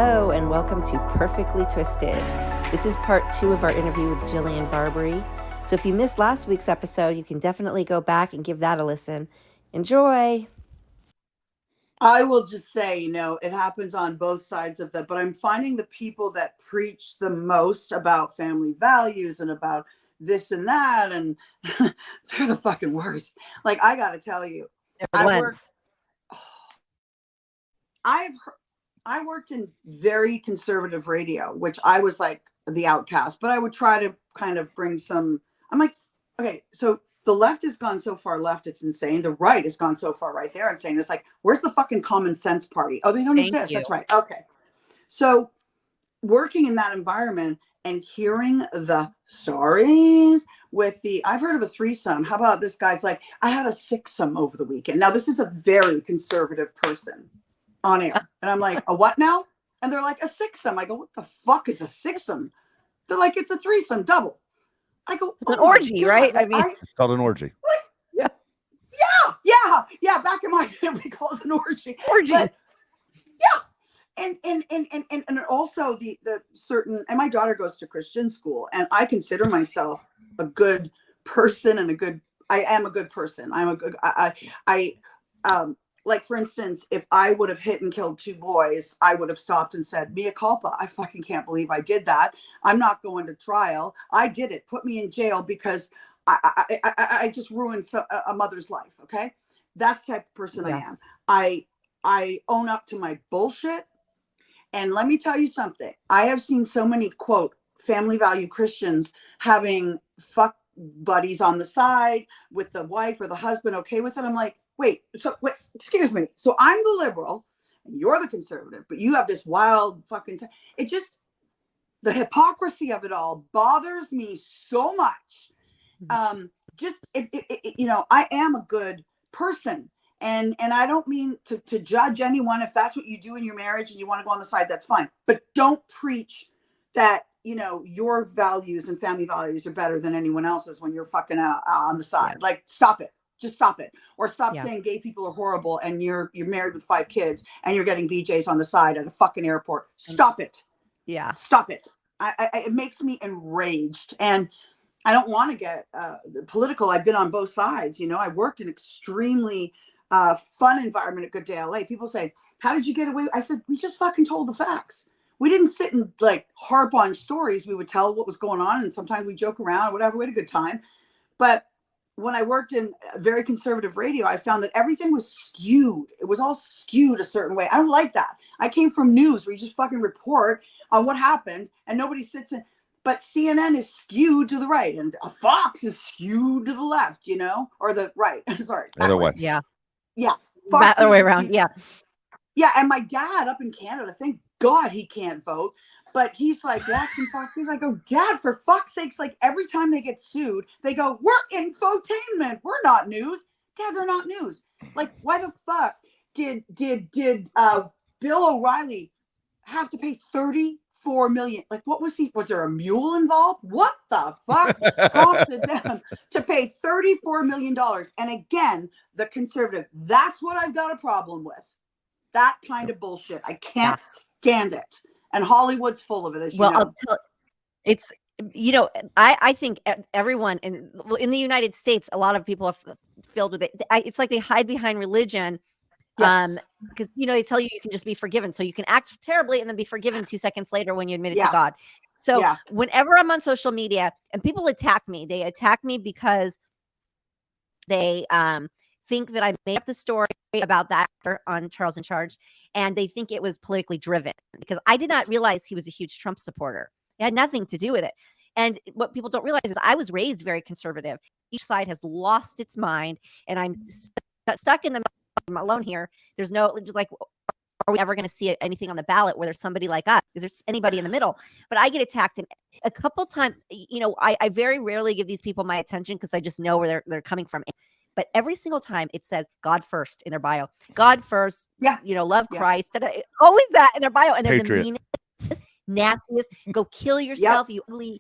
Hello and welcome to Perfectly Twisted. This is part 2 of our interview with Jillian Barberie. So if you missed last week's episode, you can definitely go back and give that a listen. Enjoy! I will just say, it happens on both sides of that, but I'm finding the people that preach the most about family values and about this and that, and they're the fucking worst. Like, I got to tell you, I worked in very conservative radio, which I was like the outcast, but I would try to kind of bring some, I'm like, okay, so the left has gone so far left, it's insane. The right has gone so far right there, insane. It's like, where's the fucking common sense party? Oh, they don't exist. That's right. Okay. So working in that environment and hearing the stories with I've heard of a threesome. How about this guy's like, I had a sixsome over the weekend. Now, this is a very conservative person on air. And I'm like, a what now? And they're like, a sixsome. I go, what the fuck is a sixsome? They're like, it's a threesome double. I go, it's an orgy, right? Like, it's called an orgy. Like, yeah. Back in my day, we called it an orgy. But, yeah. And also the certain, and my daughter goes to Christian school, and I consider myself a good person and I am a good person. I'm a good, like, for instance, if I would have hit and killed 2 boys, I would have stopped and said, mea culpa. I fucking can't believe I did that. I'm not going to trial. I did it. Put me in jail because I just ruined a mother's life. Okay. That's the type of person I am. I own up to my bullshit. And let me tell you something. I have seen so many, quote, family value Christians having fuck buddies on the side with the wife or the husband okay with it. I'm like, wait, excuse me. So I'm the liberal and you're the conservative, but you have this wild fucking, the hypocrisy of it all bothers me so much. I am a good person. And I don't mean to judge anyone. If that's what you do in your marriage and you want to go on the side, that's fine. But don't preach that, your values and family values are better than anyone else's when you're fucking on the side. Yeah. Like, stop it. Just stop it. Or stop saying gay people are horrible and you're married with 5 kids and you're getting BJs on the side at a fucking airport. Stop it. Yeah. Stop it. It makes me enraged. And I don't want to get political. I've been on both sides. I worked in extremely fun environment at Good Day LA. People say, how did you get away? I said, we just fucking told the facts. We didn't sit and like harp on stories. We would tell what was going on, and sometimes we joke around or whatever. We had a good time. But when I worked in very conservative radio, I found that everything was skewed. It was all skewed a certain way. I don't like that. I came from news where you just fucking report on what happened and nobody sits in. But CNN is skewed to the right and Fox is skewed to the left, or the right. Sorry. Other way. Yeah. Yeah. Other way around. Yeah. Yeah. And my dad up in Canada, thank God he can't vote, but he's like watching Fox. He's like, oh, Dad, for fuck's sakes, like every time they get sued, they go, we're infotainment. We're not news. Dad, they're not news. Like, why the fuck did Bill O'Reilly have to pay $34 million? Like, what was there a mule involved? What the fuck prompted them to pay $34 million? And again, the conservative, that's what I've got a problem with. That kind of bullshit. I can't stand it. And Hollywood's full of it, as you know. I'll tell it's, I think everyone in the United States, a lot of people are filled with it. It's like they hide behind religion. Yes. Because they tell you can just be forgiven, so you can act terribly and then be forgiven 2 seconds later when you admit it to God. So whenever I'm on social media and people attack me, they attack me because they think that I made up the story about that on Charles in Charge, and they think it was politically driven because I did not realize he was a huge Trump supporter. It had nothing to do with it. And what people don't realize is I was raised very conservative. Each side has lost its mind, and I'm stuck in the middle. I'm alone here. There's no, just like, are we ever going to see anything on the ballot where there's somebody like us? Is there anybody in the middle? But I get attacked, and a couple times, I very rarely give these people my attention because I just know where they're coming from. But every single time it says God first in their bio, God first, love Christ, always that in their bio, and they're Patriot. the meanest, nastiest. Go kill yourself, you ugly,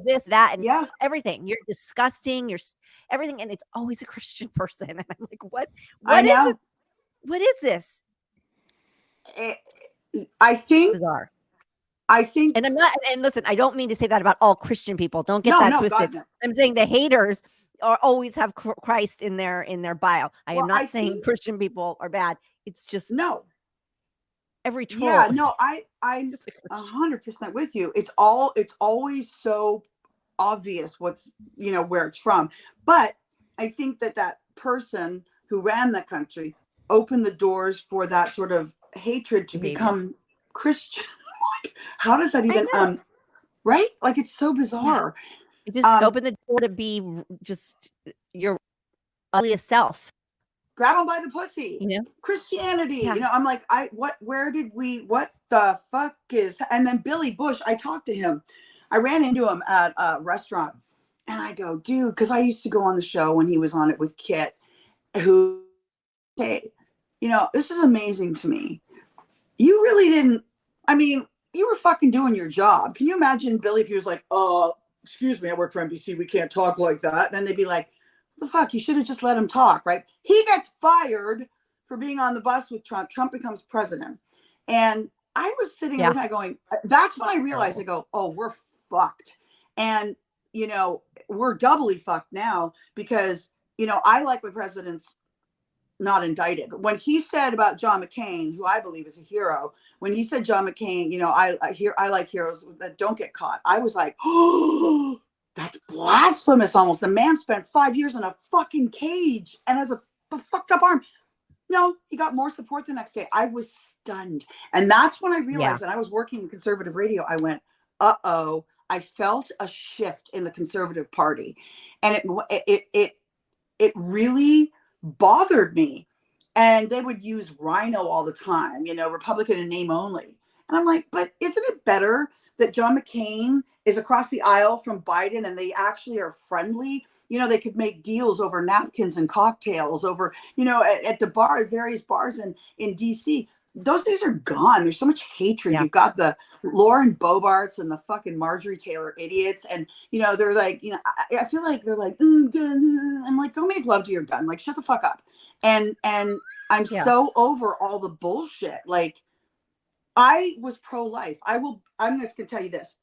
this, that, and everything. You're disgusting. You're everything, and it's always a Christian person. And I'm like, what is it? What is this? I think, Bizarre. I think, and I'm not, and listen, I don't mean to say that about all Christian people. Don't get no, that no, twisted. God, no. I'm saying the haters are always have Christ in their bio. I am Well, I not saying think, Christian people are bad. It's just no. every Yeah, troll is no, I'm 100% with you. It's always so obvious what's, where it's from. But I think that person who ran the country opened the doors for that sort of hatred to baby. become Christian. Like, how does that I even, know. right? Like, it's so Yeah. bizarre. It just opened the door to be just your ugliest self. Grab them by the pussy. Christianity. Yeah. I'm like, what the fuck is, and then Billy Bush, I talked to him. I ran into him at a restaurant and I go, dude, because I used to go on the show when he was on it with Kit, who, hey, this is amazing to me. You really didn't, I mean, you were fucking doing your job. Can you imagine Billy if he was like, excuse me, I work for NBC, we can't talk like that. And then they'd be like, what the fuck? You should have just let him talk, right? He gets fired for being on the bus with Trump. Trump becomes president. And I was sitting there going, that's when I realized, I go, oh, we're fucked. And, we're doubly fucked now because, I like my president's not indicted. When he said about John McCain, who I believe is a hero, when he said John McCain, I like heroes that don't get caught. I was like, oh, that's blasphemous almost. The man spent 5 years in a fucking cage and has a fucked up arm. No, he got more support the next day. I was stunned. And that's when I realized, and I was working in conservative radio, I went, uh-oh, I felt a shift in the conservative party. And it really bothered me. And they would use rhino all the time, Republican in name only. And I'm like, but isn't it better that John McCain is across the aisle from Biden and they actually are friendly? They could make deals over napkins and cocktails over, at the various bars in DC. Those days are gone. There's so much hatred. You've got the Lauren Bobarts and the fucking Marjorie Taylor idiots. And, they're like, I feel like they're like, I'm like, go make love to your gun. Like, shut the fuck up. And I'm so over all the bullshit. Like, I was pro-life. I'm just going to tell you this.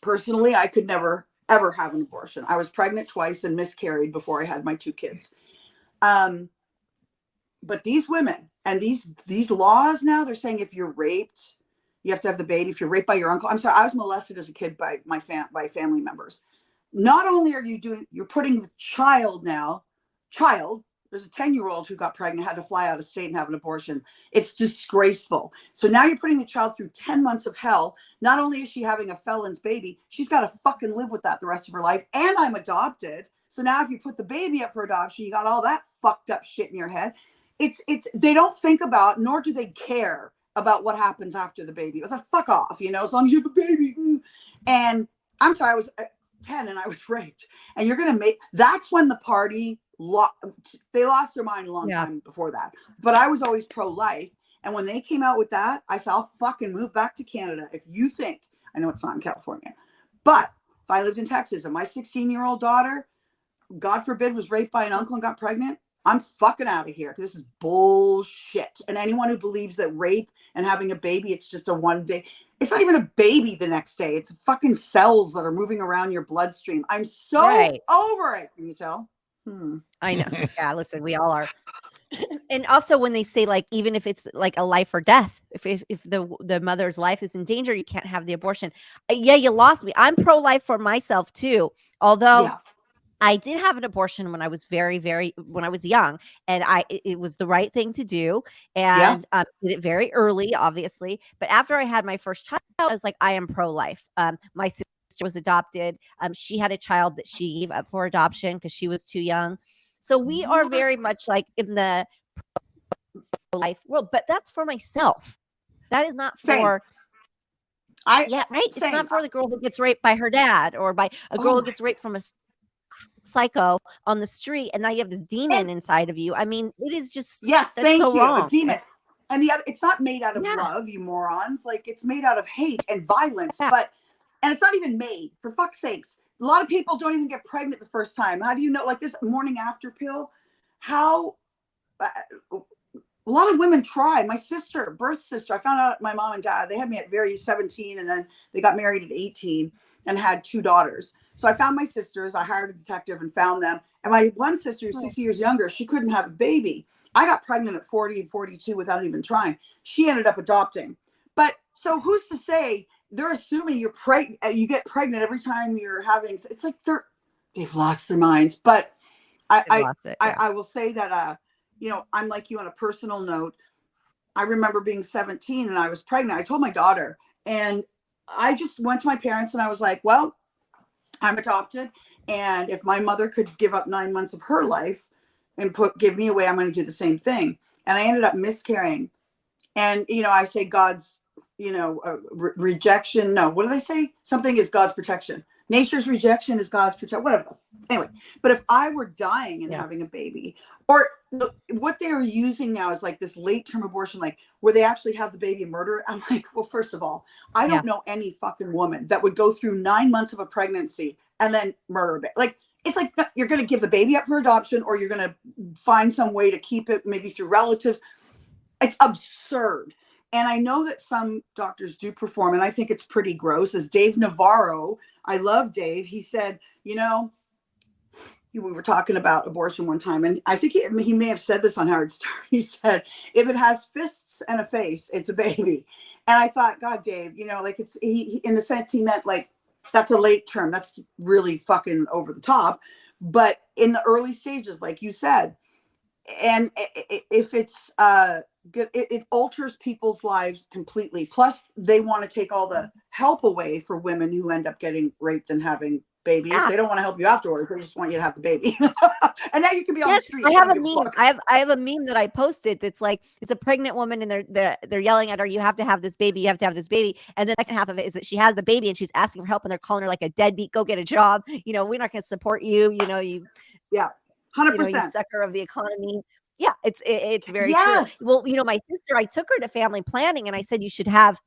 Personally, I could never, ever have an abortion. I was pregnant twice and miscarried before I had my 2 kids. But these women and these laws now, they're saying if you're raped, you have to have the baby. If you're raped by your uncle, I'm sorry, I was molested as a kid by by family members. Not only are you're putting the child, there's a 10-year-old who got pregnant, had to fly out of state and have an abortion. It's disgraceful. So now you're putting the child through 10 months of hell. Not only is she having a felon's baby, she's got to fucking live with that the rest of her life. And I'm adopted. So now if you put the baby up for adoption, you got all that fucked up shit in your head. They don't think about, nor do they care about what happens after the baby. It's like, fuck off, as long as you have a baby. And I'm sorry, I was 10 and I was raped. And you're going to that's when the party, they lost their mind a long time before that. But I was always pro-life. And when they came out with that, I said, I'll fucking move back to Canada. If you think, I know it's not in California, but if I lived in Texas and my 16-year-old daughter, God forbid, was raped by an uncle and got pregnant, I'm fucking out of here because this is bullshit. And anyone who believes that rape and having a baby, it's just a one day, it's not even a baby the next day. It's fucking cells that are moving around your bloodstream. I'm so over it. Can you tell? I know. Yeah, listen, we all are. And also when they say, like, even if it's like a life or death, if the mother's life is in danger, you can't have the abortion. Yeah, you lost me. I'm pro-life for myself too. Although I did have an abortion when I was when I was young, and it was the right thing to do, and did it very early, obviously. But after I had my first child, I was like, I am pro-life. My sister was adopted. She had a child that she gave up for adoption because she was too young. So we are very much like in the pro-life world, but that's for myself. That is not for. Right. It's not for the girl who gets raped by her dad or by a girl who gets raped from a psycho on the street, and now you have this demon inside of you. I mean, it is just wrong. A demon. And the other, it's not made out of love, you morons. Like, it's made out of hate and violence. And it's not even made, for fuck's sakes. A lot of people don't even get pregnant the first time. How do you know? Like this morning after pill, how A lot of women try. My sister, birth sister, I found out my mom and dad, they had me at very 17, and then they got married at 18 and had 2 daughters. So I found my sisters, I hired a detective and found them. And my one sister, who's 6 years younger, she couldn't have a baby. I got pregnant at 40 and 42 without even trying. She ended up adopting. But so who's to say they're assuming you're pregnant, you get pregnant every time you're having, it's like they've lost their minds. But I will say that, you know, I'm like you on a personal note. I remember being 17 and I was pregnant. I told my daughter, and I just went to my parents and I was like, well, I'm adopted. And if my mother could give up 9 months of her life and give me away, I'm going to do the same thing. And I ended up miscarrying. And, you know, I say God's, you know, rejection. No, what do they say? Something is God's protection. Nature's rejection is God's protection. Whatever. Anyway, but if I were dying and having a baby, or what they are using now is like this late term abortion, like where they actually have the baby and murder it. I'm like, well, first of all, I don't know any fucking woman that would go through 9 months of a pregnancy and then murder it. Like, it's like you're going to give the baby up for adoption, or you're going to find some way to keep it, maybe through relatives. It's absurd. And I know that some doctors do perform, and I think it's pretty gross. As Dave Navarro, I love Dave. He said, you know, we were talking about abortion one time, and I think he may have said this on Howard Stern. He said, if it has fists and a face, it's a baby. And I thought, God, Dave, you know, like he in the sense he meant like, that's a late term. That's really fucking over the top. But in the early stages, like you said, and if it's good, it alters people's lives completely. Plus, they want to take all the help away for women who end up getting raped and having babies. They don't want to help you afterwards. They just want you to have the baby. And now you can be on the street. I have a meme. I have a meme that I posted that's like, it's a pregnant woman and they're yelling at her, you have to have this baby, you have to have this baby. And then the second half of it is that she has the baby and she's asking for help, and they're calling her like a deadbeat, go get a job. You know, we're not going to support you. You know, 100%. You know, you sucker of the economy. Yeah, it's very true. Well, you know, my sister, I took her to family planning and I said, you should have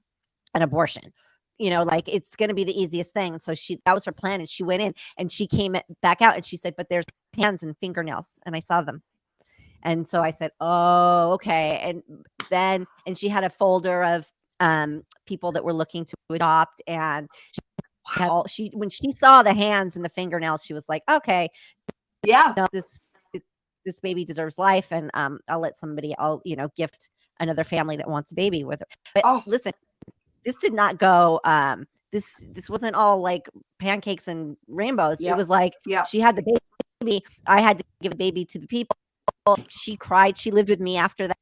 an abortion. You know, like, it's going to be the easiest thing. So that was her plan. And she went in and she came back out and she said, but there's hands and fingernails. And I saw them. And so I said, oh, okay. And she had a folder of people that were looking to adopt. And when she saw the hands and the fingernails, she was like, okay, no, this baby deserves life. And I'll gift another family that wants a baby with her. But listen, this did not go, this wasn't all like pancakes and rainbows. It was like, she had the baby. I had to give the baby to the people. She cried. She lived with me after that.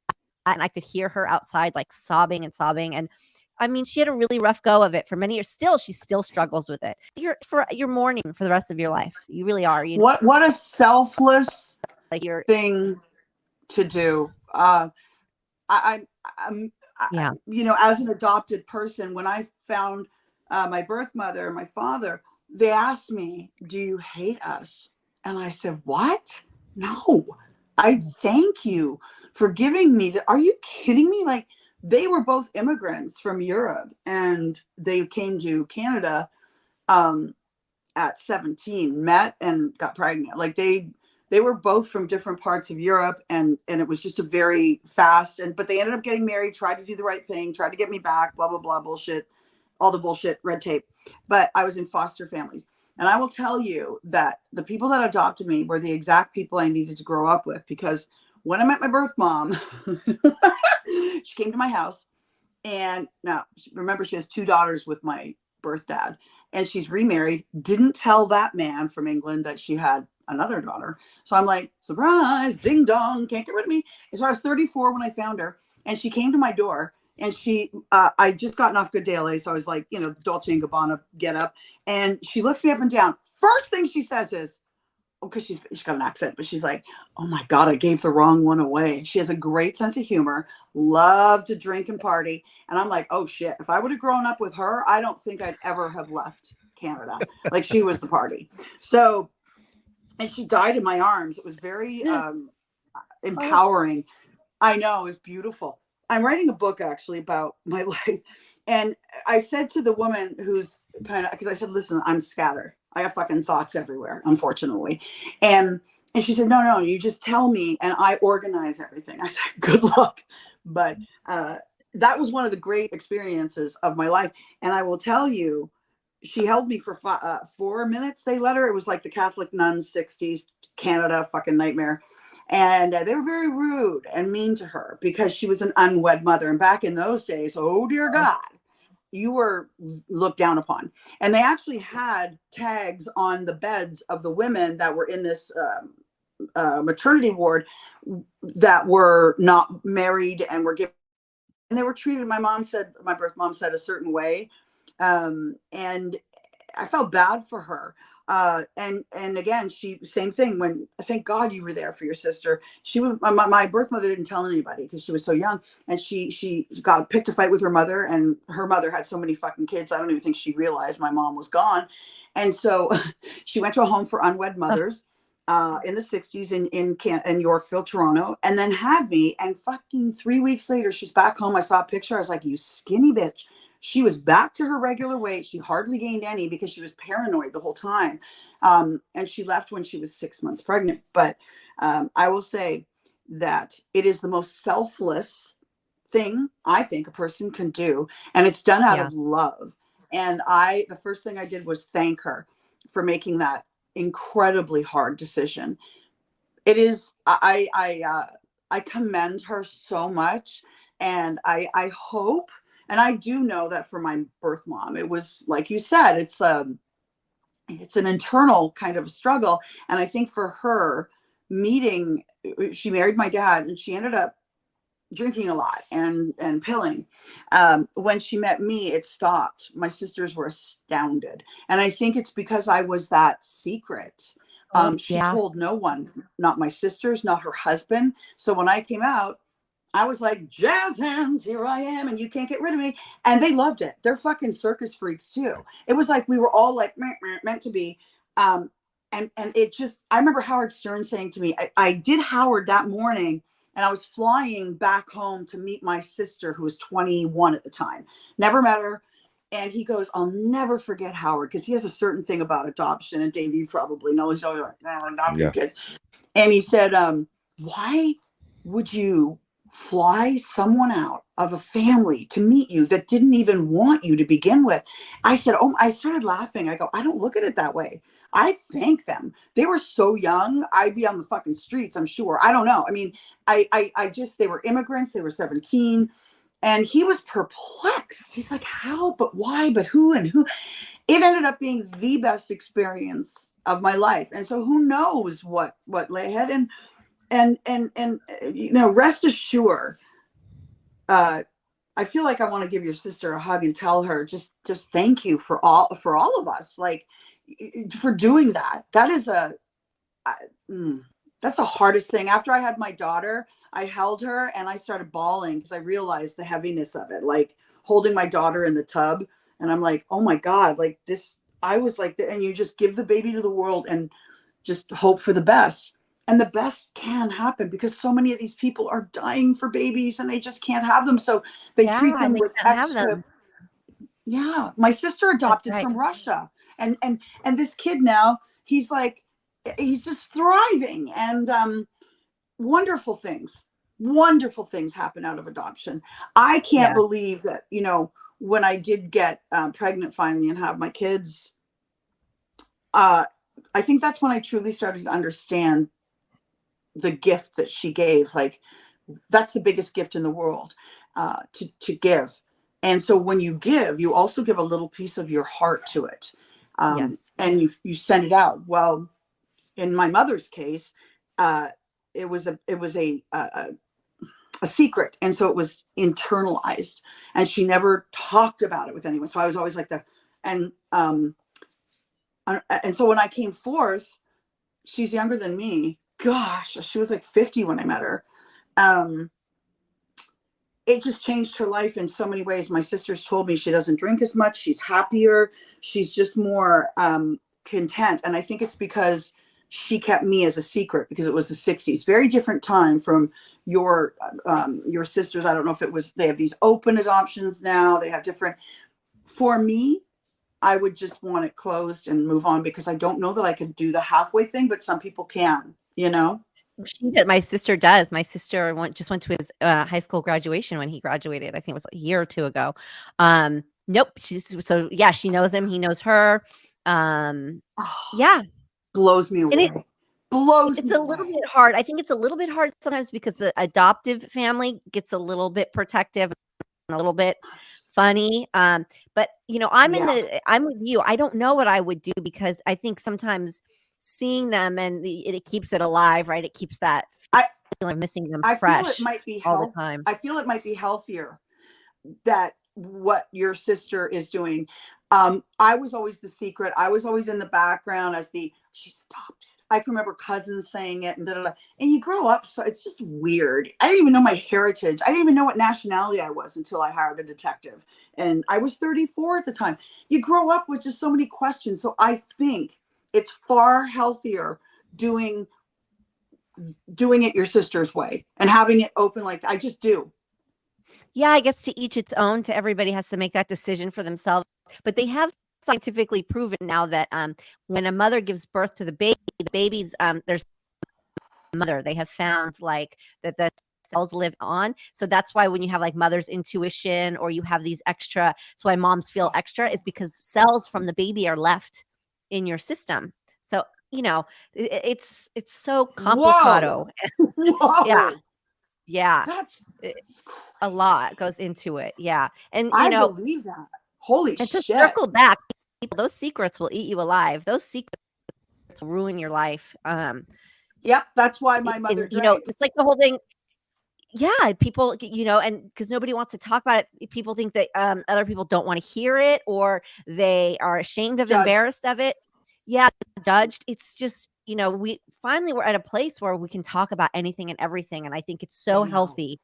And I could hear her outside, like sobbing and sobbing. And I mean, she had a really rough go of it for many years. She still struggles with it. You're mourning for the rest of your life. You really are. What a selfless thing to do. You know, as an adopted person, when I found my birth mother and my father, they asked me, do you hate us? And I said, what? No, I thank you for giving me are you kidding me? Like, they were both immigrants from Europe and they came to Canada at 17, met and got pregnant. Like, they were both from different parts of Europe, and it was just a very fast, but they ended up getting married, tried to do the right thing, tried to get me back, blah, blah, blah, bullshit, all the bullshit, red tape. But I was in foster families. And I will tell you that the people that adopted me were the exact people I needed to grow up with, because when I met my birth mom, she came to my house, and now remember, she has 2 daughters with my birth dad, and she's remarried, didn't tell that man from England that she had another daughter. So I'm like, surprise, ding dong, can't get rid of me. And so I was 34 when I found her, and she came to my door, and I just gotten off Good Day LA, so I was like, you know, the Dolce & Gabbana get up, and she looks me up and down. First thing she says is, because she's got an accent, but she's like, oh my God, I gave the wrong one away. She has a great sense of humor, love to drink and party. And I'm like, oh shit, if I would have grown up with her, I don't think I'd ever have left Canada. Like, she was the party. So, and she died in my arms. It was very empowering. I know, it was beautiful. I'm writing a book actually about my life. And I said to the woman who's because I said, listen, I'm scattered. I have fucking thoughts everywhere, unfortunately. And she said, no, you just tell me and I organize everything. I said, good luck. But that was one of the great experiences of my life. And I will tell you, she held me for 4 minutes. They let her. It was like the Catholic nuns, 60s, Canada, fucking nightmare. And they were very rude and mean to her because she was an unwed mother. And back in those days, oh dear God, you were looked down upon. And they actually had tags on the beds of the women that were in this maternity ward that were not married and were given, and they were treated, my birth mom said, a certain way. And I felt bad for her. And again, same thing. When, thank God you were there for your sister. She was, my birth mother didn't tell anybody because she was so young, and she picked a fight with her mother, and her mother had so many fucking kids. I don't even think she realized my mom was gone. And so she went to a home for unwed mothers in the 60s in Yorkville, Toronto, and then had me. And fucking 3 weeks later, she's back home. I saw a picture. I was like, you skinny bitch. She was back to her regular weight. She hardly gained any because she was paranoid the whole time. And she left when she was 6 months pregnant. But I will say that it is the most selfless thing I think a person can do. And it's done out of love. And the first thing I did was thank her for making that incredibly hard decision. It is, I commend her so much. And I hope, and I do know that for my birth mom, it was, like you said, it's an internal kind of struggle. And I think for her, she married my dad, and she ended up drinking a lot and pilling. When she met me, it stopped. My sisters were astounded. And I think it's because I was that secret. She told no one, not my sisters, not her husband. So when I came out, I was like, jazz hands, here I am, and you can't get rid of me. And they loved it. They're fucking circus freaks too. It was like we were all like meant to be. And it just, I remember Howard Stern saying to me, I did Howard that morning, and I was flying back home to meet my sister, who was 21 at the time. Never met her. And he goes, I'll never forget Howard, because he has a certain thing about adoption. And Dave, you probably know, he's always like, adopting kids. And he said, why would you fly someone out of a family to meet you that didn't even want you to begin with? I said, I started laughing. I go, I don't look at it that way. I thank them. They were so young. I'd be on the fucking streets, I'm sure. I don't know. I mean, they were immigrants. They were 17. And he was perplexed. He's like, how, but why, but who, and who? It ended up being the best experience of my life. And so who knows what lay ahead. And rest assured, I feel like I want to give your sister a hug and tell her just thank you for all of us, like, for doing that. That is that's the hardest thing. After I had my daughter, I held her and I started bawling because I realized the heaviness of it, like holding my daughter in the tub. And I'm like, oh my God, like this, I was like, and you just give the baby to the world and just hope for the best. And the best can happen because so many of these people are dying for babies and they just can't have them. So they treat them with extra. Yeah. My sister adopted from Russia. And this kid now, he's just thriving, and wonderful things happen out of adoption. I can't believe that, when I did get pregnant finally and have my kids, I think that's when I truly started to understand the gift that she gave. Like, that's the biggest gift in the world, to give. And so when you give, you also give a little piece of your heart to it. And you send it out. Well, in my mother's case, it was a secret. And so it was internalized, and she never talked about it with anyone. So I was always like and so when I came forth, she's younger than me. Gosh, she was like 50 when I met her. It just changed her life in so many ways. My sisters told me she doesn't drink as much. She's happier. She's just more content. And I think it's because she kept me as a secret, because it was the 60s. Very different time from your sisters. I don't know if it was, they have these open adoptions now. They have different. For me, I would just want it closed and move on, because I don't know that I could do the halfway thing, but some people can, you know? She did. My sister does. My sister just went to his high school graduation when he graduated. I think it was a year or two ago. Nope. She knows him. He knows her. Yeah. Blows me away. It's a little bit hard. I think it's a little bit hard sometimes because the adoptive family gets a little bit protective and a little bit funny. But I'm with you. I don't know what I would do, because I think sometimes seeing them and it keeps it alive, right? It keeps that feeling of missing them fresh. I feel it might be all the time. I feel it might be healthier that what your sister is doing. I was always the secret. I was always in the background as she's adopted. I can remember cousins saying it and and you grow up, so it's just weird. I didn't even know my heritage. I didn't even know what nationality I was until I hired a detective, and I was 34 at the time. You grow up with just so many questions. So I think it's far healthier doing it your sister's way and having it open like that. I just do. Yeah, I guess to each its own. To everybody has to make that decision for themselves. But they have scientifically proven now that when a mother gives birth to the baby's there's mother. They have found like that the cells live on. So that's why when you have like mother's intuition, or you have these extra, that's why moms feel extra, is because cells from the baby are left in your system. So it's so complicado. Whoa. Yeah. That's a lot goes into it. Yeah. And I believe that. Holy shit. To circle back, those secrets will eat you alive. Those secrets will ruin your life. Yep. That's why my mother drank. It's like the whole thing. Yeah. People, and because nobody wants to talk about it, people think that other people don't want to hear it, or they are ashamed of, embarrassed of it. Yeah. Judged. It's just, we're at a place where we can talk about anything and everything. And I think it's so healthy.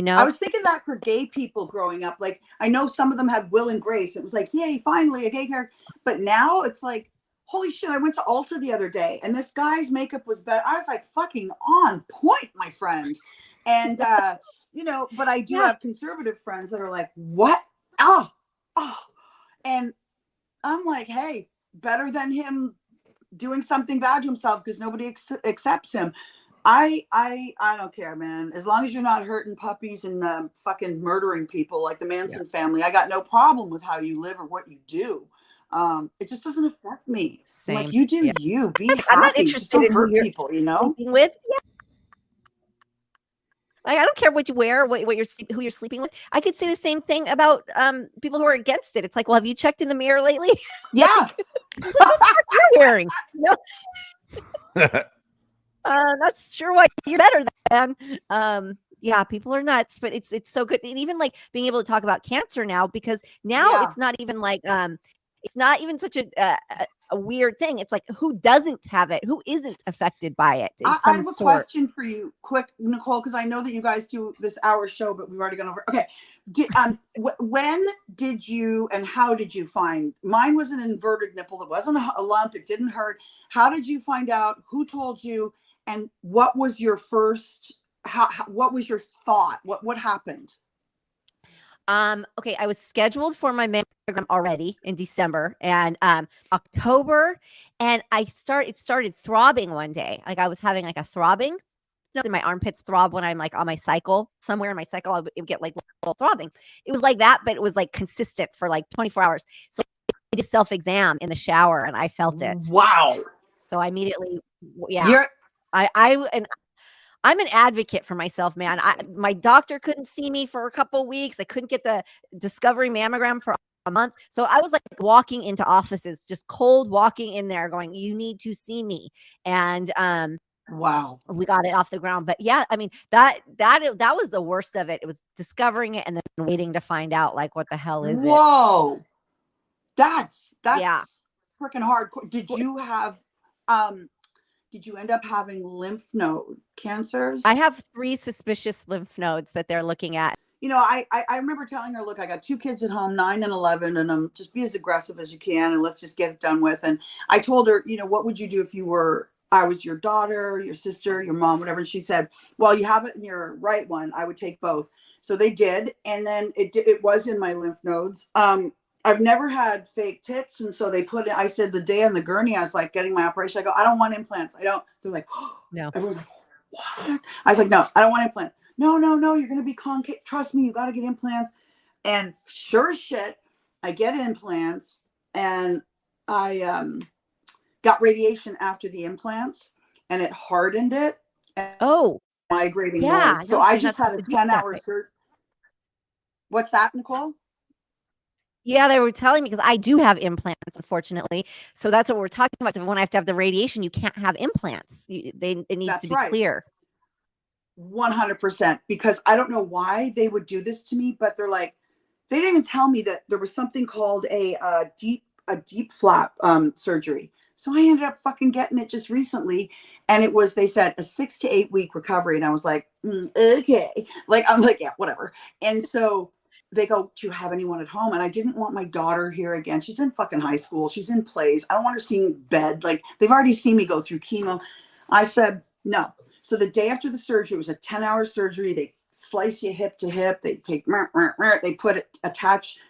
I was thinking that for gay people growing up, like I know some of them had Will and Grace. It was like, yay, finally a gay character. But now it's like, holy shit, I went to Ulta the other day and this guy's makeup was better. I was like, fucking on point, my friend. And, but I do have conservative friends that are like, what? Oh. And I'm like, hey, better than him doing something bad to himself because nobody accepts him. I don't care, man. As long as you're not hurting puppies and fucking murdering people like the Manson family, I got no problem with how you live or what you do. It just doesn't affect me. Same. Like you do, you be happy. I'm not interested just don't in hurt people, sleeping with. Yeah. Like, I don't care what you wear, who you're sleeping with. I could say the same thing about people who are against it. It's like, well, have you checked in the mirror lately? Yeah. What you're wearing? That's sure what you're better than. Yeah, people are nuts, but it's so good. And even like being able to talk about cancer now, because now it's not even like it's not even such a weird thing. It's like, who doesn't have it? Who isn't affected by it? I have a question for you, quick, Nicole, because I know that you guys do this hour show, but we've already gone over. Okay, when did you and how did you find? Mine was an inverted nipple. It wasn't a lump. It didn't hurt. How did you find out? Who told you? And what was your first? What was your thought? What happened? Okay, I was scheduled for my mammogram already in December and October, and it started throbbing one day. Like I was having like a throbbing. In my armpits throb when I'm like on my cycle. Somewhere in my cycle, it would get like little throbbing. It was like that, but it was like consistent for like 24 hours. So I did self-exam in the shower and I felt it. Wow. So I immediately, I'm an advocate for myself, man. My doctor couldn't see me for a couple weeks. I couldn't get the discovery mammogram for a month. So I was like walking into offices, just cold walking in there going, you need to see me. And wow, we got it off the ground. But yeah, I mean, that was the worst of it. It was discovering it and then waiting to find out like what the hell is it. Whoa. That's freaking hardcore. Did you have did you end up having lymph node cancers? I have 3 suspicious lymph nodes that they're looking at. I remember telling her, look, I got 2 kids at home, 9 and 11, and just be as aggressive as you can, and let's just get it done with. And I told her, what would you do if I was your daughter, your sister, your mom, whatever. And she said, well, you have it in your right one. I would take both. So they did. And then it was in my lymph nodes. I've never had fake tits. And so they put it, I said the day on the gurney, I was like getting my operation. I go, I don't want implants. I don't. They're like, oh. No. Everyone's like, what? I was like, no, I don't want implants. No, you're going to be concave. Trust me, you got to get implants. And sure as shit, I get implants, and I got radiation after the implants, and it hardened it. Oh, migrating yeah. noise. So No, I you're not just had supposed a to do 10-hour that. What's that, Nicole? Yeah, they were telling me because I do have implants, unfortunately. So that's what we're talking about. So when I have to have the radiation, you can't have implants. It needs That's to be right. clear. 100%. Because I don't know why they would do this to me, but they're like, they didn't even tell me that there was something called a deep flap surgery. So I ended up fucking getting it just recently, and it was, they said, a 6 to 8 week recovery, and I was like, okay, like I'm like, yeah, whatever. And so they go, do you have anyone at home? And I didn't want my daughter here again. She's in fucking high school. She's in plays. I don't want her seeing bed. Like, they've already seen me go through chemo. I said no. So the day after the surgery, it was a 10-hour surgery. They slice you hip to hip. They take, they put it,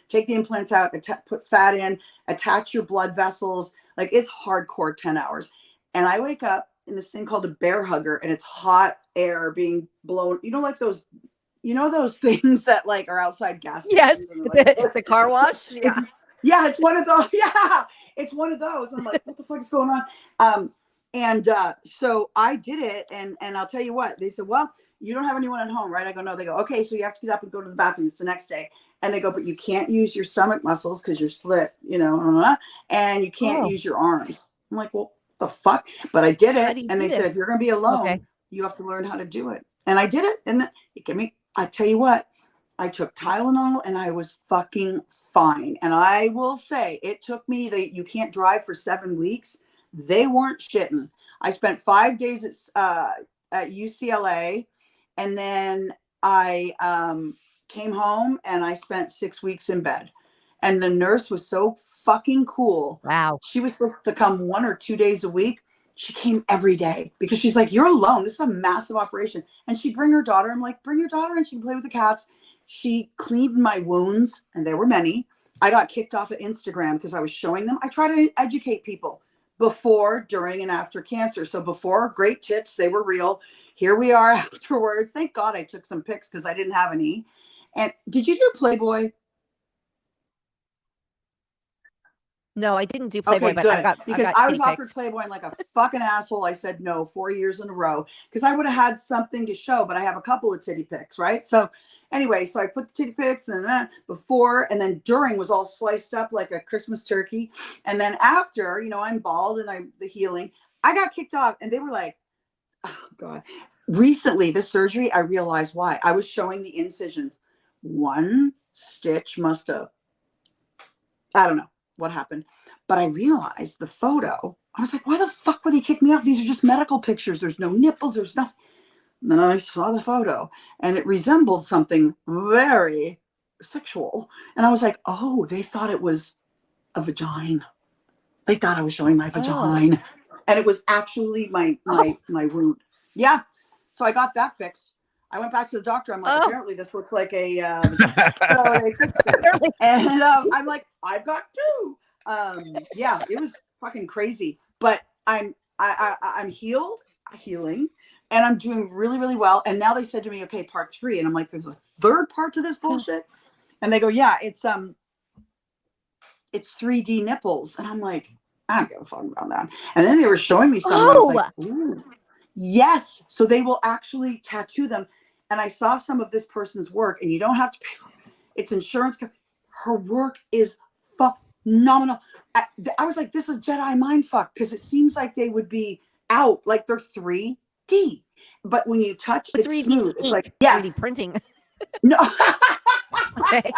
take the implants out, put fat in, attach your blood vessels. Like, it's hardcore 10 hours. And I wake up in this thing called a bear hugger, and it's hot air being blown. Like those, those things that like are outside gas Yes, stations. And like, the car wash. Yeah. It's one of those. Yeah, it's one of those. I'm like, what the fuck is going on? So I did it, and I'll tell you what, they said, well, you don't have anyone at home, right? I go, no. They go, okay, so you have to get up and go to the bathroom. It's the next day. And they go, but you can't use your stomach muscles because you're slit, and you can't use your arms. I'm like, well, the fuck? But I did it. And they said, if you're going to be alone, you have to learn how to do it. And I did it. And it gave me, I tell you what, I took Tylenol and I was fucking fine. And I will say, it took me, you can't drive for 7 weeks. They weren't shitting. I spent 5 days at UCLA, and then I came home and I spent 6 weeks in bed. And the nurse was so fucking cool. Wow. She was supposed to come 1 or 2 days a week. She came every day because she's like, you're alone. This is a massive operation. And she'd bring her daughter. I'm like, bring your daughter and she can play with the cats. She cleaned my wounds, and there were many. I got kicked off of Instagram because I was showing them. I try to educate people before, during, and after cancer. So before, great tits, they were real. Here we are afterwards. Thank God I took some pics because I didn't have any. And did you do Playboy? No, I didn't do Playboy, Okay, but good. Because I was offered pics. Playboy and like a fucking asshole. I said no 4 years in a row because I would have had something to show, but I have a couple of titty pics, right? So anyway, so I put the titty pics, and then before and then during was all sliced up like a Christmas turkey. And then after, I'm bald and I'm the healing. I got kicked off, and they were like, oh God. Recently, this surgery, I realized why. I was showing the incisions. One stitch must have, I don't know what happened, but I realized the photo. I was like, why the fuck would they kick me off? These are just medical pictures. There's no nipples. There's nothing. And then I saw the photo, and it resembled something very sexual. And I was like, oh, they thought it was a vagina. They thought I was showing my vagina. And it was actually my wound. Yeah. So I got that fixed. I went back to the doctor. I'm like, apparently this looks like a so they fixed it. And I'm like, I've got two. Yeah, it was fucking crazy. But I'm healing, and I'm doing really, really well. And now they said to me, okay, part 3. And I'm like, there's a third part to this bullshit. And they go, yeah, it's 3D nipples. And I'm like, I don't give a fuck about that. And then they were showing me some, and I was like, ooh, yes. So they will actually tattoo them. And I saw some of this person's work, and you don't have to pay for it. It's insurance. Her work is phenomenal. I was like, this is a Jedi mind fuck, because it seems like they would be out, like they're 3D. But when you touch, it's 3D smooth. It's like, 3D printing. No. Okay.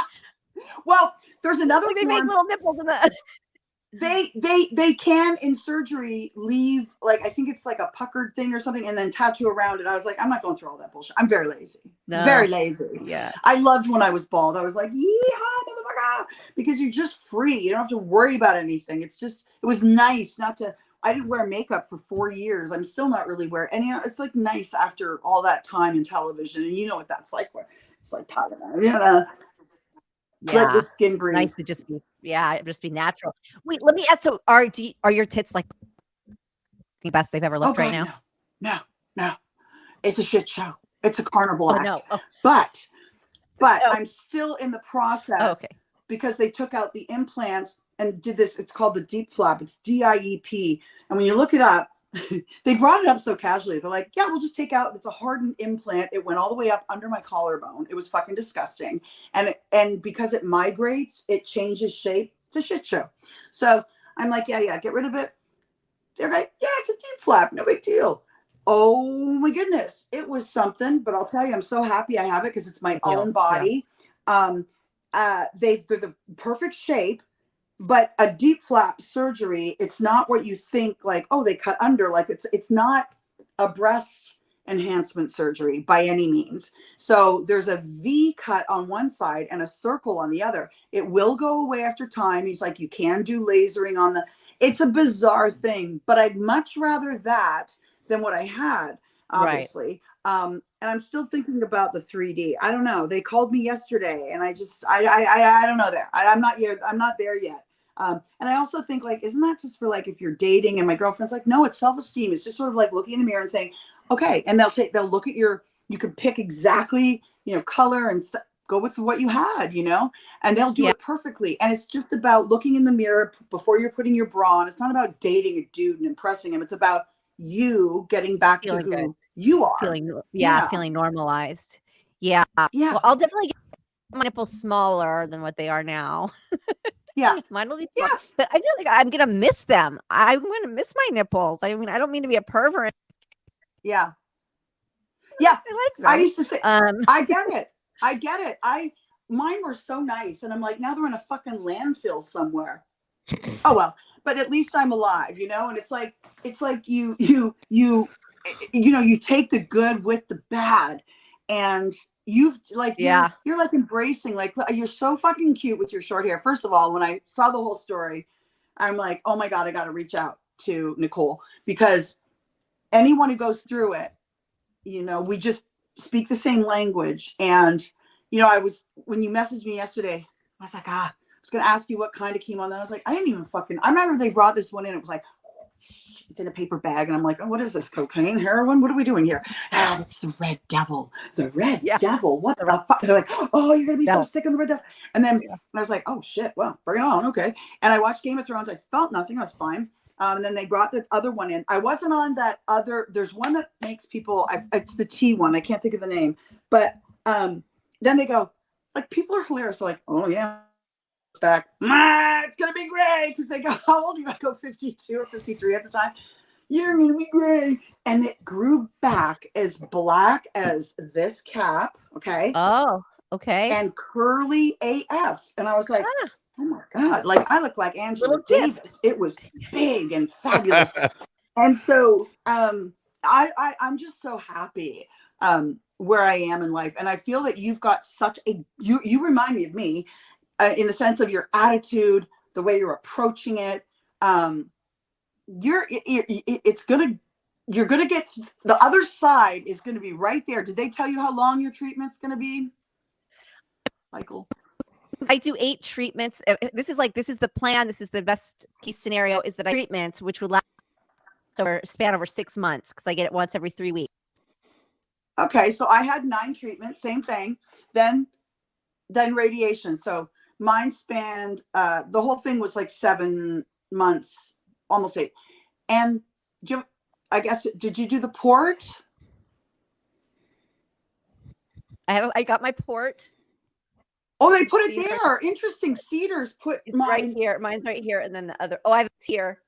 Well, there's another like they make little nipples in the they can in surgery leave, like I think it's like a puckered thing or something, and then tattoo around it. I was like, I'm not going through all that bullshit. I'm very lazy. No. Very lazy. Yeah. I loved when I was bald. I was like, yeehaw, motherfucker, because you're just free. You don't have to worry about anything. It was nice not to. I didn't wear makeup for 4 years. I'm still not really wearing, and it's like nice after all that time in television, and you know what that's like, where it's like powder, Yeah. let the skin breathe. It's nice to just be Yeah, just be natural. Wait, let me ask. So, are your tits like the best they've ever Oh looked right God, now? no, no, no. It's a shit show. It's a carnival Oh act. no. Oh But no. I'm still in the Oh, process okay. because they took out the implants and did this. It's called the deep flap. It's DIEP. And when you look it up, they brought it up so casually. They're like, yeah, we'll just take out, it's a hardened implant. It went all the way up under my collarbone. It was fucking disgusting. And because it migrates, it changes shape. It's a shit show. So I'm like, yeah, get rid of it. They're like, yeah, it's a deep flap. No big deal. Oh my goodness. It was something, but I'll tell you, I'm so happy I have it because it's my Big deal. own Yeah. body. They're the perfect shape, but a deep flap surgery, it's not what you think, like, oh, they cut under. Like it's not a breast enhancement surgery by any means. So there's a V cut on one side and a circle on the other. It will go away after time. He's like, you can do lasering on the, it's a bizarre thing, but I'd much rather that than what I had, Right. obviously. And I'm still thinking about the 3D. I don't know. They called me yesterday, and I don't know there. I'm not here. I'm not there yet. And I also think, like, isn't that just for, like, if you're dating? And my girlfriend's like, no, it's self-esteem. It's just sort of like looking in the mirror and saying, okay. And they'll look at you can pick exactly, color and go with what you had, and they'll do Yeah. it perfectly. And it's just about looking in the mirror before you're putting your bra on. It's not about dating a dude and impressing him. It's about you getting back to Feeling good. who you are. Feeling normalized. Yeah. Yeah. Well, I'll definitely get my nipples smaller than what they are now. Yeah. Mine will be small, Yeah. but I feel like I'm gonna miss them. I'm gonna miss my nipples. I mean, I don't mean to be a pervert. Yeah. Yeah. I like I them. used to say, I get it. I get it. Mine were so nice. And I'm like, now they're in a fucking landfill somewhere. Oh, well, but at least I'm alive, and it's like you take the good with the bad, and Yeah. you're like embracing, like, you're so fucking cute with your short hair. First of all, when I saw the whole story, I'm like, oh my God, I got to reach out to Nicole, because anyone who goes through it, we just speak the same language. And, when you messaged me yesterday, I was like, I was going to ask you what kind of chemo. And then I was like, I remember they brought this one in. It was like, it's in a paper bag. And I'm like, oh, what is this? Cocaine, heroin? What are we doing here? It's the red devil. The red devil. What the fuck? They're like, oh, you're going to be so sick on the red devil. And then I was like, oh shit, well, bring it on. Okay. And I watched Game of Thrones. I felt nothing. I was fine. And then they brought the other one in. I wasn't on that other. There's one that makes people. It's the T one. I can't think of the name. But then they go, like, people are hilarious. So like, oh yeah, back. It's gonna be great, because they go, how old are you? I go 52 or 53 at the time. You're gonna be great. And it grew back as black as this cap. Okay. Oh, okay. And curly AF. And I was like, oh my God, like, I look like Angela Davis. It was big and fabulous. And so I'm just so happy where I am in life. And I feel that you've got you remind me of me, in the sense of your attitude, the way you're approaching it. You're gonna get, the other side is gonna be right there. Did they tell you how long your treatment's gonna be? Cycle. I do 8 treatments. This is the plan. This is the best case scenario, is that I treatments, which would last span over 6 months, because I get it once every 3 weeks. Okay, so I had 9 treatments, same thing. Then radiation. So mine spanned, the whole thing was like 7 months, almost 8. And I guess, did you do the port? I got my port. Oh, they put it there. Interesting. Cedars put mine right here. Mine's right here, and then the other. Oh, I have it here,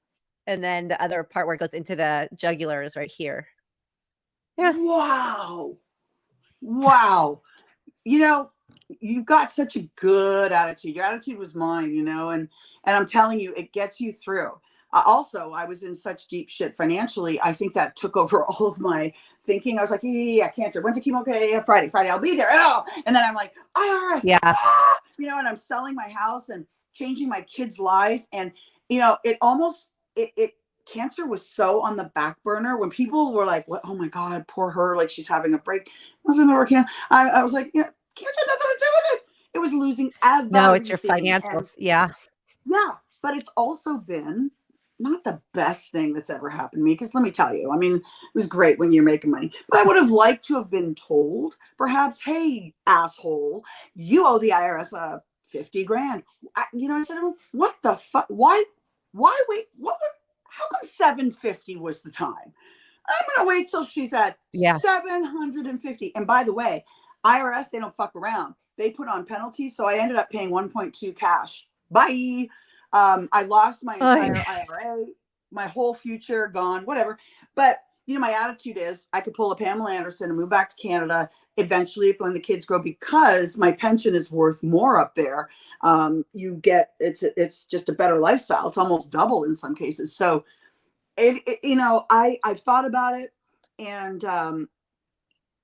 and then the other part where it goes into the jugular is right here. Yeah. Wow. You've got such a good attitude. Your attitude was mine, and I'm telling you, it gets you through. Also, I was in such deep shit financially. I think that took over all of my thinking. I was like, yeah, cancer. When's the chemo? Okay, Friday, I'll be there. Oh, and then I'm like, IRS. Yeah. And I'm selling my house and changing my kid's life. And, it almost, cancer was so on the back burner when people were like, what? Oh my God, poor her. Like, she's having a break. I was like, yeah, cancer has nothing to do with it. It was losing everything. No, it's your financials. Yeah. Yeah, but it's also been not the best thing that's ever happened to me. Because let me tell you, I mean, it was great when you're making money, but I would have liked to have been told, perhaps, hey, asshole, you owe the IRS 50 grand. I said, what the fuck? Why wait? How come 750 was the time? I'm gonna wait till she's at 750. And by the way, IRS, they don't fuck around. They put on penalties, so I ended up paying 1.2 cash. Bye. I lost my entire IRA, my whole future gone, whatever. But my attitude is I could pull a Pamela Anderson and move back to Canada eventually when the kids grow, because my pension is worth more up there. You get it's just a better lifestyle. It's almost double in some cases. So I've thought about it, and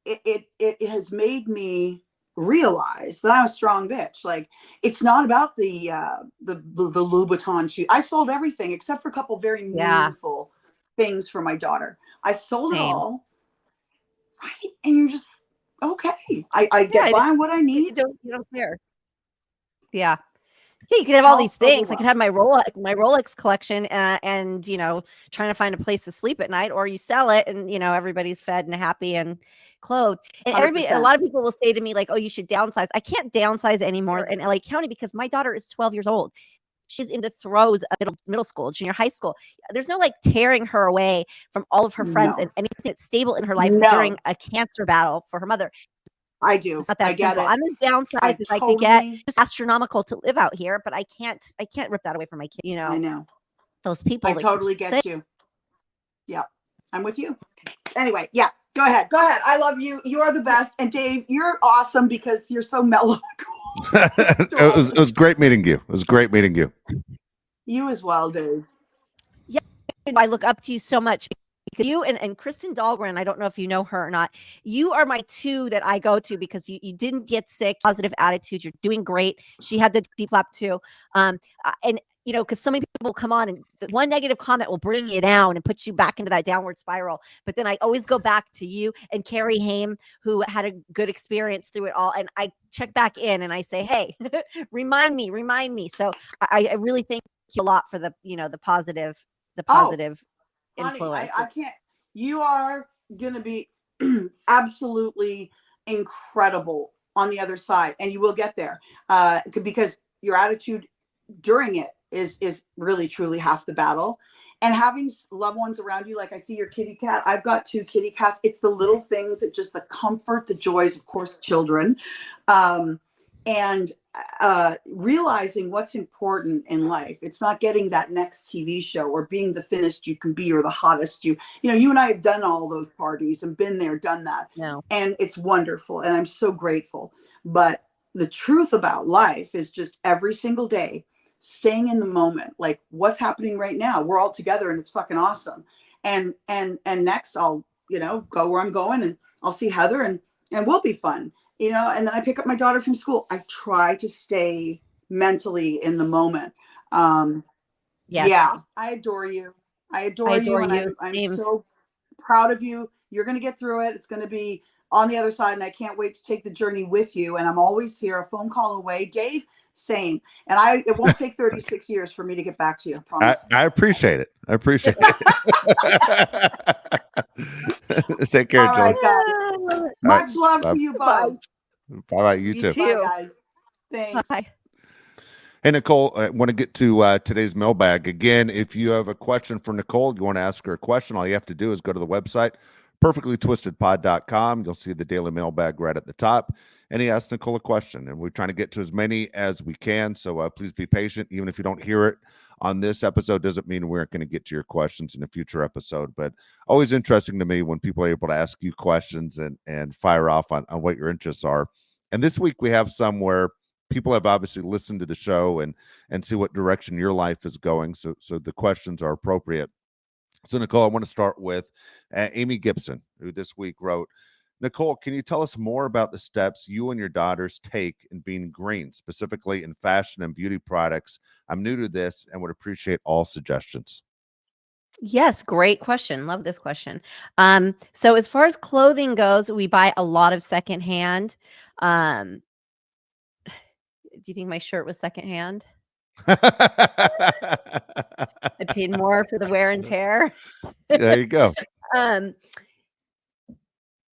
it has made me realize that I'm a strong bitch. Like, it's not about the Louboutin shoe. I sold everything except for a couple very meaningful things for my daughter. I sold it all, right? And you're just okay. I get by what I need. You don't care. Yeah. Yeah, you could have all these things. I could have my Rolex collection, and trying to find a place to sleep at night, or you sell it, and everybody's fed and happy and clothed. And 100%. a lot of people will say to me like, "Oh, you should downsize." I can't downsize anymore in LA County because my daughter is 12 years old. She's in the throes of middle school, junior high school. There's no like tearing her away from all of her friends and anything that's stable in her life during a cancer battle for her mother. I do. It's not that I get simple. it. I'm as downsized as I could get. Just astronomical to live out here, but I can't rip that away from my kid. I know. Those people. I totally get you. Yeah, I'm with you. Anyway, yeah, go ahead. I love you. You are the best. And Dave, you're awesome because you're so mellow. It was great meeting you. It was great meeting you. You as well, Dave. Yeah, I look up to you so much. Because you and Kristen Dahlgren, I don't know if you know her or not. You are my two that I go to because you didn't get sick, positive attitude. You're doing great. She had the D flap too. And because so many people come on and one negative comment will bring you down and put you back into that downward spiral. But then I always go back to you and Carrie Haim, who had a good experience through it all. And I check back in and I say, hey, remind me. So I really thank you a lot for the positive influence. Honey, I can't. You are going to be absolutely incredible on the other side, and you will get there because your attitude during it is really truly half the battle. And having loved ones around you, like I see your kitty cat. I've got 2 kitty cats. It's the little things that just the comfort, the joys, of course, children, and realizing what's important in life. It's not getting that next TV show or being the thinnest you can be or the hottest you and I have done all those parties and been there, done that. No. And it's wonderful. And I'm so grateful. But the truth about life is just every single day, staying in the moment, like what's happening right now. We're all together and it's fucking awesome. And next I'll, go where I'm going and I'll see Heather and we'll be fun. And then I pick up my daughter from school. I try to stay mentally in the moment. Yeah, I adore you. I adore you. And I'm so proud of you. You're going to get through it. It's going to be on the other side. And I can't wait to take the journey with you. And I'm always here, a phone call away. Dave, same. And it won't take 36 years for me to get back to you. I promise. I appreciate it. Take care, all right, guys. Much love to you both. Bye. You too. Bye, guys. Thanks. Bye. Hey, Nicole, I want to get to today's mailbag. Again, if you have a question for Nicole, you want to ask her a question, all you have to do is go to the website, perfectlytwistedpod.com. You'll see the daily mailbag right at the top. And he asked Nicole a question, and we're trying to get to as many as we can. So please be patient. Even if you don't hear it on this episode, doesn't mean we aren't going to get to your questions in a future episode. But always interesting to me when people are able to ask you questions and fire off on what your interests are. And this week we have some where people have obviously listened to the show and see what direction your life is going. So the questions are appropriate. So Nicole, I want to start with Amy Gibson, who this week wrote, Nicole, can you tell us more about the steps you and your daughters take in being green, specifically in fashion and beauty products? I'm new to this and would appreciate all suggestions. Yes, great question. Love this question. So as far as clothing goes, we buy a lot of secondhand. Do you think my shirt was secondhand? I paid more for the wear and tear. There you go.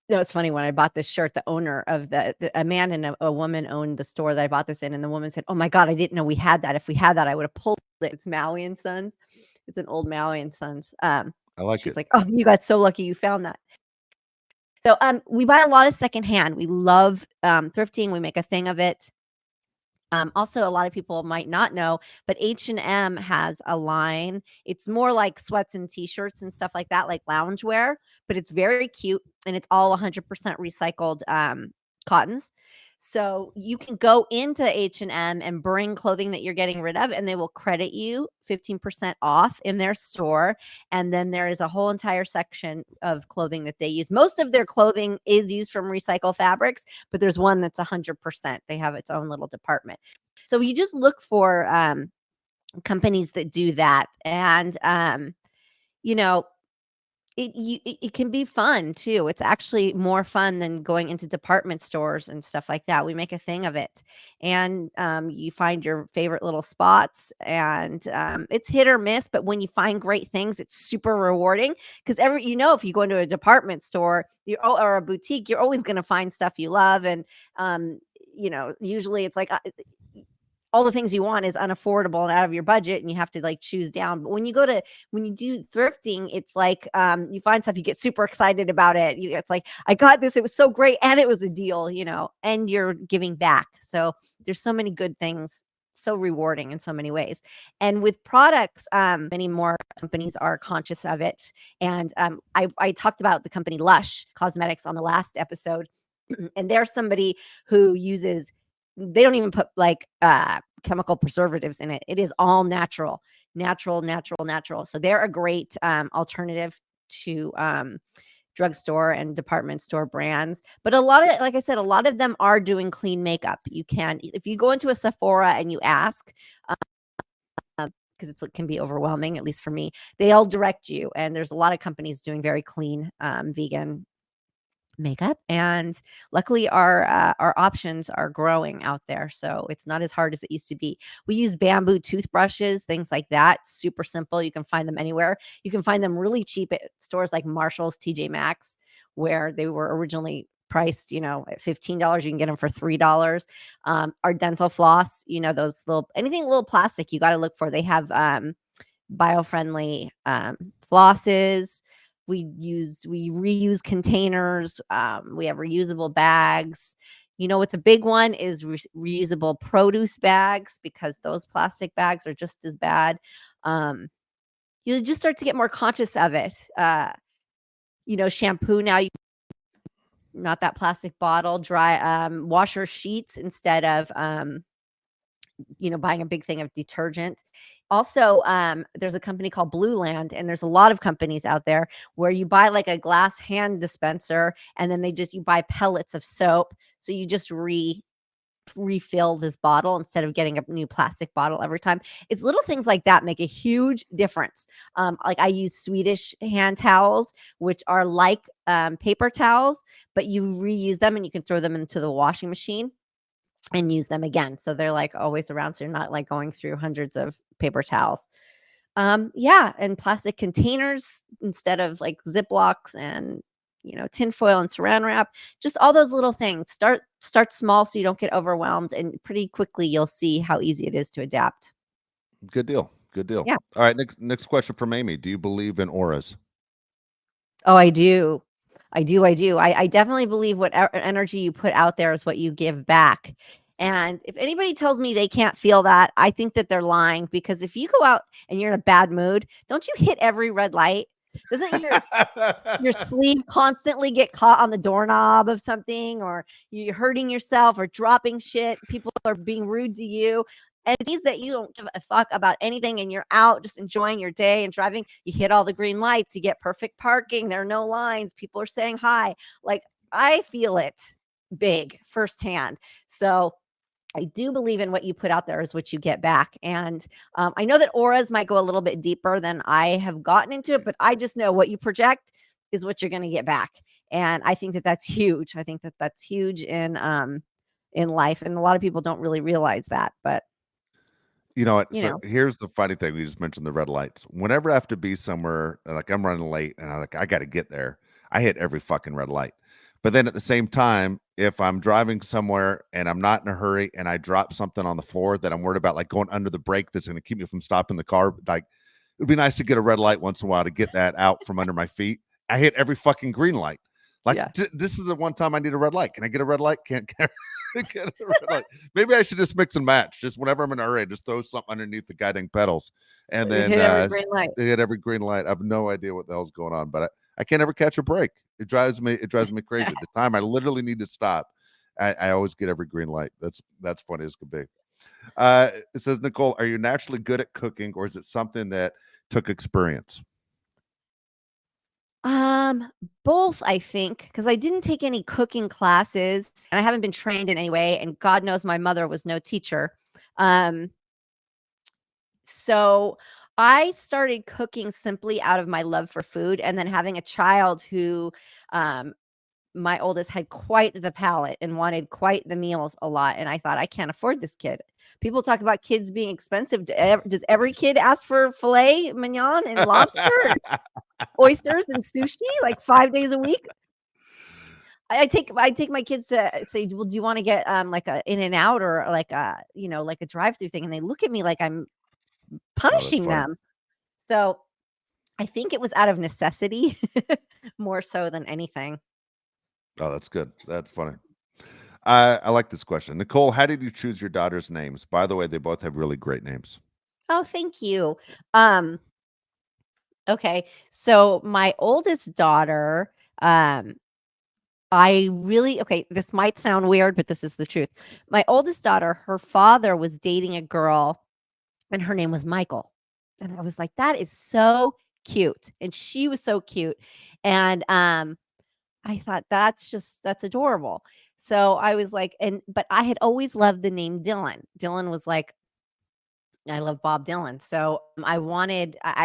No, it's funny when I bought this shirt, the owner of a man and a woman owned the store that I bought this in, and the woman said, "Oh my God, I didn't know we had that. If we had that, I would have pulled it." It's Maui and Sons. It's an old Maui and Sons. I like She's it. like, "Oh, you got so lucky you found that." So we buy a lot of secondhand. We love thrifting. We make a thing of it. Also, a lot of people might not know, but H&M has a line. It's more like sweats and t-shirts and stuff like that, like loungewear, but it's very cute and it's all 100% recycled cottons. So you can go into H&M and bring clothing that you're getting rid of, and they will credit you 15% off in their store. And then there is a whole entire section of clothing that they use. Most of their clothing is used from recycled fabrics, but there's one that's 100%. They have its own little department. So you just look for companies that do that. And, you know, it can be fun too. It's actually more fun than going into department stores and stuff like that. We make a thing of it, and you find your favorite little spots, and it's hit or miss. But when you find great things, it's super rewarding because if you go into a department store or a boutique, you're always going to find stuff you love, and usually it's like all the things you want is unaffordable and out of your budget, and you have to like choose down. But when you do thrifting, it's like you find stuff, you get super excited about it. It's like, I got this, it was so great, and it was a deal, and you're giving back. So there's so many good things, so rewarding in so many ways. And with products, many more companies are conscious of it. And I talked about the company Lush Cosmetics on the last episode, and they're somebody who they don't even put like chemical preservatives in it. It is all natural. So they're a great alternative to drugstore and department store brands. But like I said, a lot of them are doing clean makeup. If you go into a Sephora and you ask, because it can be overwhelming, at least for me, they'll direct you. And there's a lot of companies doing very clean vegan makeup, and luckily our options are growing out there, so it's not as hard as it used to be. We use bamboo toothbrushes, things like that. Super simple. You can find them anywhere. You can find them really cheap at stores like Marshall's, TJ Maxx, where they were originally priced at $15. You can get them for $3. Our dental floss, those anything little plastic, you got to look for. They have bio-friendly flosses. We reuse containers. We have reusable bags. What's a big one is reusable produce bags, because those plastic bags are just as bad. You just start to get more conscious of it. Shampoo now, not that plastic bottle. Dry washer sheets instead of buying a big thing of detergent. Also, there's a company called Blue Land, and there's a lot of companies out there where you buy like a glass hand dispenser, and then you buy pellets of soap. So you just refill this bottle instead of getting a new plastic bottle every time. It's little things like that make a huge difference. Like I use Swedish hand towels, which are like paper towels, but you reuse them and you can throw them into the washing machine and use them again. So they're like always around. So you're not like going through hundreds of paper towels. And plastic containers instead of like Ziplocs and tinfoil and saran wrap. Just all those little things. Start small so you don't get overwhelmed, and pretty quickly you'll see how easy it is to adapt. Good deal. Yeah. All right, next question from Amy. Do you believe in auras? Oh, I do. I definitely believe what energy you put out there is what you give back. And if anybody tells me they can't feel that, I think that they're lying, because if you go out and you're in a bad mood, don't you hit every red light? Doesn't your sleeve constantly get caught on the doorknob of something, or you're hurting yourself or dropping shit? People are being rude to you. And it means that you don't give a fuck about anything, and you're out just enjoying your day and driving. You hit all the green lights, you get perfect parking, there are no lines, people are saying hi. Like, I feel it big firsthand. So I do believe in what you put out there is what you get back. And I know that auras might go a little bit deeper than I have gotten into it, but I just know what you project is what you're going to get back. And I think that that's huge. I think that that's huge in life. And a lot of people don't really realize that, but You know what? You So know, here's the funny thing. We just mentioned the red lights. Whenever I have to be somewhere, like I'm running late and I got to get there, I hit every fucking red light. But then at the same time, if I'm driving somewhere and I'm not in a hurry and I drop something on the floor that I'm worried about, like going under the brake that's going to keep me from stopping the car, like it would be nice to get a red light once in a while to get that out from under my feet. I hit every fucking green light. Like yeah. this is the one time I need a red light. Can I get a red light? Can't get a red light. Maybe I should just mix and match. Just whenever I'm in a hurry, just throw something underneath the goddamn pedals, and then Hit every green light. hit every green light. I have no idea what the hell's going on, but I can't ever catch a break. It drives me crazy. The time I literally need to stop, I always get every green light. That's funny as could be. It says, Nicole, are you naturally good at cooking, or is it something that took experience? Both, I think, because I didn't take any cooking classes and I haven't been trained in any way. And God knows my mother was no teacher. So I started cooking simply out of my love for food, and then having a child who, my oldest had quite the palate and wanted quite the meals a lot. And I thought, I can't afford this kid. People talk about kids being expensive. Does every kid ask for filet mignon and lobster and oysters and sushi like 5 days a week? I take my kids to say, well, do you want to get like a In-N-Out or like a, like a drive-through thing? And they look at me like I'm punishing them. So I think it was out of necessity more so than anything. Oh, that's good. That's funny. I like this question. Nicole, how did you choose your daughter's names? By the way, they both have really great names. Oh, thank you. Okay. So my oldest daughter, this might sound weird, but this is the truth. My oldest daughter, her father was dating a girl and her name was Michael. And I was like, that is so cute. And she was so cute. And I thought that's adorable. So I was like, but I had always loved the name Dylan. Dylan was like, I love Bob Dylan. So I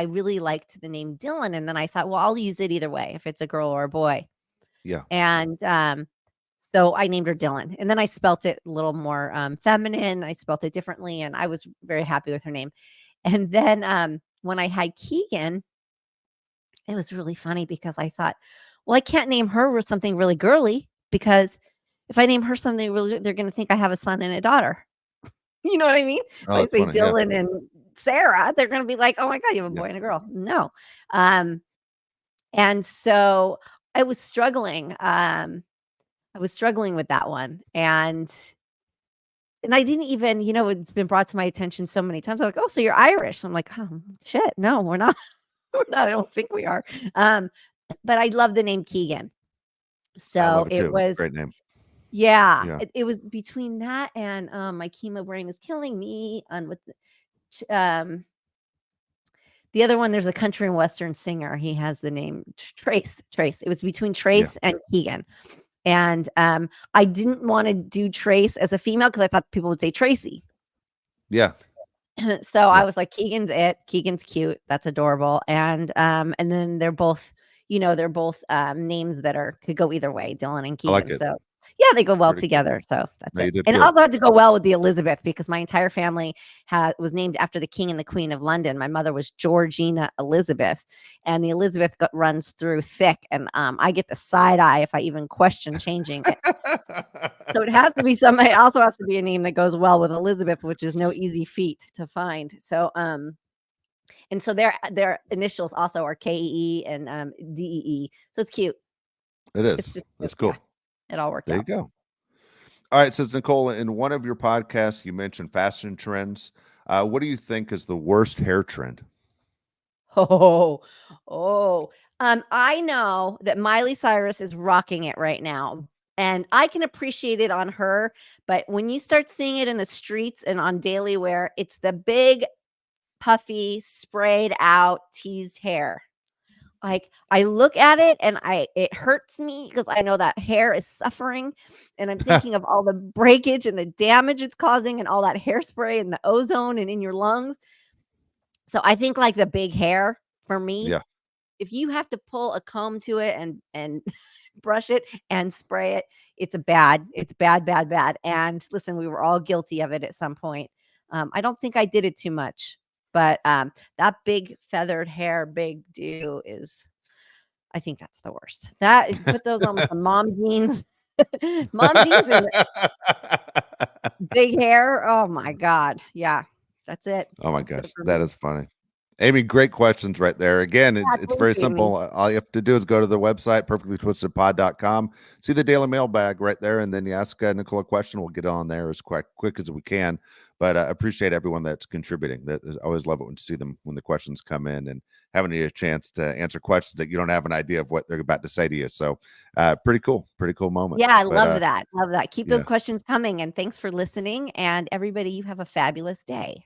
really liked the name Dylan. And then I thought, well, I'll use it either way, if it's a girl or a boy. Yeah. And so I named her Dylan. And then I spelt it a little more feminine. I spelt it differently. And I was very happy with her name. And then when I had Keegan, it was really funny because I thought, well, I can't name her with something really girly, because if I name her something really, they're going to think I have a son and a daughter. You know what I mean? If I say Dylan and Sarah, they're going to be like, oh my God, you have a boy and a girl. No. And so I was struggling. I was struggling with that one. And I didn't even, it's been brought to my attention so many times. I'm like, oh, so you're Irish. I'm like, oh, shit. No, we're not. We're not. I don't think we are. But I love the name Keegan. So it was great name. Yeah. It was between that and my chemo brain is killing me. And with the other one, there's a country and western singer. He has the name Trace. It was between Trace and Keegan. And I didn't want to do Trace as a female because I thought people would say Tracy. Yeah. So I was like, Keegan's it. Keegan's cute. That's adorable. And then they're both, names that could go either way, Dylan and Keegan. I like it. So yeah, they go well together. So that's it. And good. also had to go well with the Elizabeth, because my entire family was named after the King and the Queen of London. My mother was Georgina Elizabeth, and the Elizabeth runs through thick. And I get the side eye if I even question changing it. So it has to be somebody. It also has to be a name that goes well with Elizabeth, which is no easy feat to find. So and so their initials also are KEE and DEE. So it's cute. It is. It's cool. Yeah. It all worked out. There you go. All right. Says Nicole, in one of your podcasts, you mentioned fashion trends. What do you think is the worst hair trend? I know that Miley Cyrus is rocking it right now, and I can appreciate it on her. But when you start seeing it in the streets and on daily wear, it's the big, puffy, sprayed out, teased hair. Like, I look at it and it hurts me because I know that hair is suffering, and I'm thinking of all the breakage and the damage it's causing and all that hairspray and the ozone and in your lungs. So I think like the big hair for me, if you have to pull a comb to it and brush it and spray it, it's bad. And listen, we were all guilty of it at some point. I don't think I did it too much, but that big feathered hair, big do is, I think that's the worst. That, you put those on with the mom jeans, mom jeans and big hair. Oh my God. Yeah, that's it. Oh my That's gosh, it for that me. is funny. Amy, great questions right there. Again, Yeah, it's thank very you, Amy. simple. All you have to do is go to the website, perfectlytwistedpod.com, see the daily mailbag right there, and then you ask Nicole a question. We'll get on there as quick as we can. But I appreciate everyone that's contributing. I always love it when you see them when the questions come in and having a chance to answer questions that you don't have an idea of what they're about to say to you. So pretty cool moment. Yeah, I But, love that. Love that. Keep those yeah. questions coming, and thanks for listening. And everybody, you have a fabulous day.